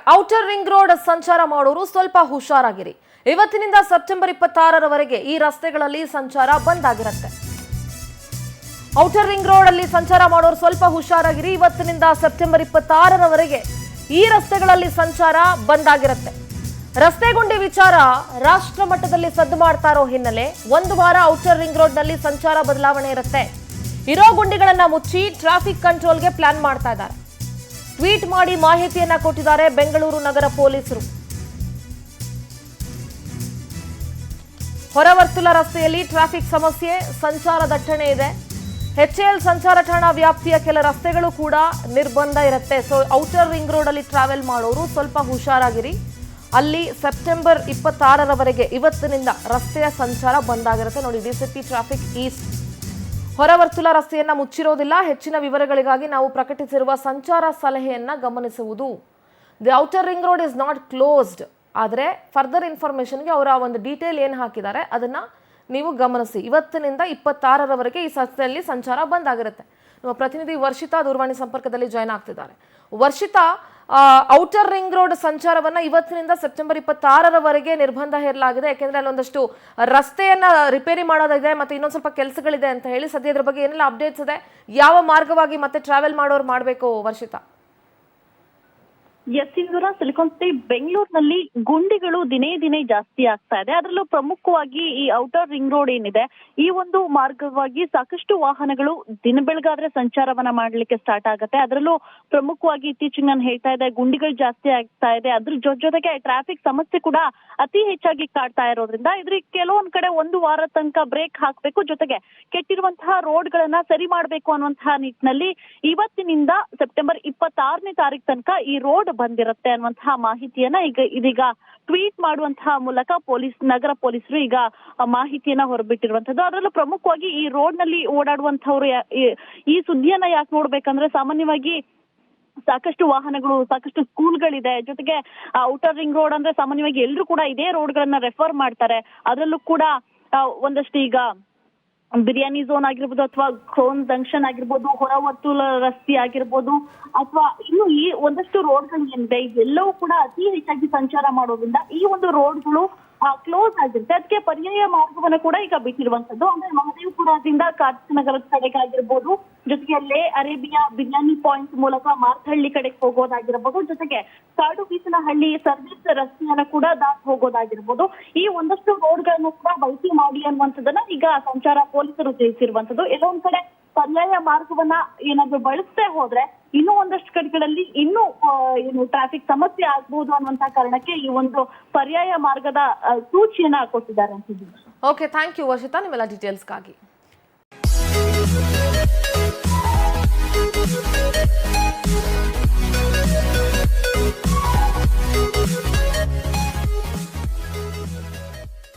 Outer ring road ಸಂಚಾರ ಮಾಡೋರು ಸ್ವಲ್ಪ ಹುಷಾರಾಗಿರಿ. ಇವತ್ತಿನಿಂದ ಸೆಪ್ಟೆಂಬರ್ 26ರವರೆಗೆ ಈ ರಸ್ತೆಗಳಲ್ಲಿ ಸಂಚಾರ ಬಂದ್ ಆಗಿರುತ್ತೆ. ಔಟರ್ ರಿಂಗ್ ರೋಡ್ ಅಲ್ಲಿ ಸಂಚಾರ ಮಾಡೋರು ಸ್ವಲ್ಪ ಹುಷಾರಾಗಿರಿ. ಇವತ್ತಿನಿಂದ ಸೆಪ್ಟೆಂಬರ್ 26ರವರೆಗೆ ಈ ರಸ್ತೆಗಳಲ್ಲಿ ಸಂಚಾರ ಬಂದ್ ಆಗಿರುತ್ತೆ. ರಸ್ತೆ ಗುಂಡಿ ವಿಚಾರ ರಾಷ್ಟ್ರ ಮಟ್ಟದಲ್ಲಿ ಸದ್ದು ಮಾಡ್ತಾ ಇರೋ ಹಿನ್ನೆಲೆ ಒಂದು ವಾರ ಔಟರ್ ರಿಂಗ್ ರೋಡ್ ನಲ್ಲಿ ಸಂಚಾರ ಬದಲಾವಣೆ ಇರುತ್ತೆ. ಇರೋ ಗುಂಡಿಗಳನ್ನ ಮುಚ್ಚಿ ಟ್ರಾಫಿಕ್ ಕಂಟ್ರೋಲ್ಗೆ ಪ್ಲಾನ್ ಮಾಡ್ತಾ ಇದ್ದಾರೆ. ಟ್ವೀಟ್ ಮಾಡಿ ಮಾಹಿತಿಯನ್ನ ಕೊಟ್ಟಿದ್ದಾರೆ ಬೆಂಗಳೂರು ನಗರ ಪೊಲೀಸರು. ಹೊರವರ್ತುಲ ರಸ್ತೆಯಲ್ಲಿ ಟ್ರಾಫಿಕ್ ಸಮಸ್ಯೆ, ಸಂಚಾರ ದಟ್ಟಣೆ ಇದೆ. HAL ಸಂಚಾರ ಠಾಣಾ ವ್ಯಾಪ್ತಿಯ ಕೆಲ ರಸ್ತೆಗಳು ಕೂಡ ನಿರ್ಬಂಧ ಇರುತ್ತೆ. ಸೊ ಔಟರ್ ರಿಂಗ್ ರೋಡ್ ಅಲ್ಲಿ ಟ್ರಾವೆಲ್ ಮಾಡೋರು ಸ್ವಲ್ಪ ಹುಷಾರಾಗಿರಿ. ಅಲ್ಲಿ ಸೆಪ್ಟೆಂಬರ್ 26ರವರೆಗೆ ಇವತ್ತಿನಿಂದ ರಸ್ತೆಯ ಸಂಚಾರ ಬಂದಾಗಿರುತ್ತೆ. ನೋಡಿ, DCP ಟ್ರಾಫಿಕ್ ಈಸ್ಟ್ ಹೊರವರ್ತುಲ ರಸ್ತೆಯನ್ನ ಮುಚ್ಚಿರೋದಿಲ್ಲ. ಹೆಚ್ಚಿನ ವಿವರಗಳಿಗಾಗಿ ನಾವು ಪ್ರಕಟಿಸಿರುವ ಸಂಚಾರ ಸಲಹೆಯನ್ನ ಗಮನಿಸುವುದು. The outer ring road is not closed. ಆದರೆ ಫರ್ದರ್ ಇನ್ಫಾರ್ಮೇಶನ್ಗೆ ಅವರ ಒಂದು ಡೀಟೇಲ್ ಏನು ಹಾಕಿದ್ದಾರೆ ಅದನ್ನ ನೀವು ಗಮನಿಸಿ. ಇವತ್ತಿನಿಂದ 26ರವರೆಗೆ ಈ ರಸ್ತೆಯಲ್ಲಿ ಸಂಚಾರ ಬಂದ್ ಆಗಿರುತ್ತೆ. ನಮ್ಮ ಪ್ರತಿನಿಧಿ ವರ್ಷಿತಾ ದೂರವಾಣಿ ಸಂಪರ್ಕದಲ್ಲಿ ಜಾಯ್ನ್ ಆಗ್ತಿದ್ದಾರೆ. ವರ್ಷಿತಾ, ಔಟರ್ ರಿಂಗ್ ರೋಡ್ ಸಂಚಾರವನ್ನ ಇವತ್ತಿನಿಂದ ಸೆಪ್ಟೆಂಬರ್ 26ರವರೆಗೆ ನಿರ್ಬಂಧ ಹೇರಲಾಗಿದೆ. ಯಾಕೆಂದ್ರೆ ಅಲ್ಲೊಂದಷ್ಟು ರಸ್ತೆಯನ್ನ ರಿಪೇರಿ ಮಾಡೋದಿದೆ, ಮತ್ತೆ ಇನ್ನೊಂದು ಸ್ವಲ್ಪ ಕೆಲಸಗಳಿದೆ ಅಂತ ಹೇಳಿ. ಸದ್ಯ ಇದ್ರ ಬಗ್ಗೆ ಏನೆಲ್ಲ ಅಪ್ಡೇಟ್ಸ್ ಇದೆ, ಯಾವ ಮಾರ್ಗವಾಗಿ ಮತ್ತೆ ಟ್ರಾವೆಲ್ ಮಾಡೋರು ಮಾಡಬೇಕು ವರ್ಷಿತಾ? ಸಿಂಧೂರ, ಸಿಲಿಕಾನ್ ಸಿಟಿ ಬೆಂಗಳೂರಿನಲ್ಲಿ ಗುಂಡಿಗಳು ದಿನೇ ದಿನೇ ಜಾಸ್ತಿ ಆಗ್ತಾ ಇದೆ. ಅದರಲ್ಲೂ ಪ್ರಮುಖವಾಗಿ ಈ ಔಟರ್ ರಿಂಗ್ ರೋಡ್ ಏನಿದೆ, ಈ ಒಂದು ಮಾರ್ಗವಾಗಿ ಸಾಕಷ್ಟು ವಾಹನಗಳು ದಿನ ಬೆಳಗಾದ್ರೆ ಸಂಚಾರವನ್ನ ಮಾಡ್ಲಿಕ್ಕೆ ಸ್ಟಾರ್ಟ್ ಆಗುತ್ತೆ. ಅದರಲ್ಲೂ ಪ್ರಮುಖವಾಗಿ ಇತ್ತೀಚೆಗೆ ನಾನು ಹೇಳ್ತಾ ಇದ್ದೆ, ಗುಂಡಿಗಳು ಜಾಸ್ತಿ ಆಗ್ತಾ ಇದೆ. ಅದ್ರ ಜೊತೆಗೆ ಟ್ರಾಫಿಕ್ ಸಮಸ್ಯೆ ಕೂಡ ಅತಿ ಹೆಚ್ಚಾಗಿ ಕಾಡ್ತಾ ಇರೋದ್ರಿಂದ ಇದ್ರಿಗೆ ಕೆಲವೊಂದ್ ಕಡೆ ಒಂದು ವಾರ ತನಕ ಬ್ರೇಕ್ ಹಾಕ್ಬೇಕು, ಜೊತೆಗೆ ಕೆಟ್ಟಿರುವಂತಹ ರೋಡ್ ಗಳನ್ನ ಸರಿ ಮಾಡ್ಬೇಕು ಅನ್ನುವಂತಹ ನಿಟ್ಟಿನಲ್ಲಿ ಇವತ್ತಿನಿಂದ ಸೆಪ್ಟೆಂಬರ್ 26ನೇ ತಾರೀಕು ತನಕ ಈ ರೋಡ್ ಬಂದಿರುತ್ತೆ ಅನ್ನುವಂತಹ ಮಾಹಿತಿಯನ್ನ ಇದೀಗ ಟ್ವೀಟ್ ಮಾಡುವಂತಹ ಮೂಲಕ ನಗರ ಪೊಲೀಸರು ಈಗ ಮಾಹಿತಿಯನ್ನ ಹೊರಬಿಟ್ಟಿರುವಂತದ್ದು. ಅದರಲ್ಲೂ ಪ್ರಮುಖವಾಗಿ ಈ ರೋಡ್ ನಲ್ಲಿ ಓಡಾಡುವಂತವ್ರು ಈ ಸುದ್ದಿಯನ್ನ ಯಾಕೆ ನೋಡ್ಬೇಕಂದ್ರೆ, ಸಾಮಾನ್ಯವಾಗಿ ಸಾಕಷ್ಟು ವಾಹನಗಳು, ಸಾಕಷ್ಟು ಸ್ಕೂಲ್ಗಳಿದೆ. ಜೊತೆಗೆ ಔಟರ್ ರಿಂಗ್ ರೋಡ್ ಅಂದ್ರೆ ಸಾಮಾನ್ಯವಾಗಿ ಎಲ್ಲರೂ ಕೂಡ ಇದೇ ರೋಡ್ ಗಳನ್ನ ರೆಫರ್ ಮಾಡ್ತಾರೆ. ಅದರಲ್ಲೂ ಕೂಡ ಒಂದಷ್ಟು ಈಗ ಬಿರಿಯಾನಿ ಝೋನ್ ಆಗಿರ್ಬೋದು, ಅಥವಾ ಕ್ರೋನ್ ಜಂಕ್ಷನ್ ಆಗಿರ್ಬೋದು, ಹೊರವರ್ತುಲ ರಸ್ತೆ ಆಗಿರ್ಬೋದು, ಅಥವಾ ಇನ್ನು ಈ ಒಂದಷ್ಟು ರೋಡ್ಗಳು ಏನಿದೆ ಇವೆಲ್ಲವೂ ಕೂಡ ಅತಿ ಹೆಚ್ಚಾಗಿ ಸಂಚಾರ ಮಾಡೋದ್ರಿಂದ ಈ ಒಂದು ರೋಡ್ಗಳು ಕ್ಲೋಸ್ ಆಗಿರುತ್ತೆ. ಅದಕ್ಕೆ ಪರ್ಯಾಯ ಮಾರ್ಗವನ್ನ ಕೂಡ ಈಗ ಬಿಟ್ಟಿರುವಂತದ್ದು. ಅಂದ್ರೆ ಮಹದೇವಪುರದಿಂದ ಕಾರ್ತಿಕನಗರದ ಕಡೆಗೆ ಆಗಿರ್ಬೋದು, ಜೊತೆಗೆ ಲೇ ಅರೇಬಿಯಾ ಬಿರಿಯಾನಿ ಪಾಯಿಂಟ್ ಮೂಲಕ ಮಾರ್ತಹಳ್ಳಿ ಕಡೆಗೆ ಹೋಗೋದಾಗಿರ್ಬೋದು, ಜೊತೆಗೆ ಕಾಡು ಬೀಸನಹಳ್ಳಿ ಸರ್ವಿಸ್ ರಸ್ತೆಯನ್ನ ಕೂಡ ದಾಟಿ ಹೋಗೋದಾಗಿರ್ಬೋದು, ಈ ಒಂದಷ್ಟು ರೋಡ್ಗಳನ್ನು ಕೂಡ ಬಳಕೆ ಮಾಡಿ ಅನ್ನುವಂಥದ್ದನ್ನ ಈಗ ಸಂಚಾರ ಪೊಲೀಸರು ತಿಳಿಸಿರುವಂತದ್ದು. ಎಲ್ಲೊಂದ್ ಕಡೆ ಪರ್ಯಾಯ ಮಾರ್ಗವನ್ನ ಏನಾದ್ರು ಬಳಸದೆ ಹೋದ್ರೆ ಇನ್ನೂ ಒಂದಷ್ಟು ಕಡೆಗಳಲ್ಲಿ ಇನ್ನೂ ಟ್ರಾಫಿಕ್ ಸಮಸ್ಯೆ ಆಗ್ಬಹುದು ಅನ್ನುವಂತಹ ಕಾರಣಕ್ಕೆ ಈ ಒಂದು ಪರ್ಯಾಯ ಮಾರ್ಗದ ಸೂಚಿಯನ್ನ ಕೊಟ್ಟಿದ್ದಾರೆ ಅಂತಿದ್ದೀವಿ. ಓಕೆ, ಥ್ಯಾಂಕ್ ಯು ವರ್ಷಿತಾ ನಿಮ್ಮೆಲ್ಲ ಡೀಟೇಲ್ಸ್ಗಾಗಿ.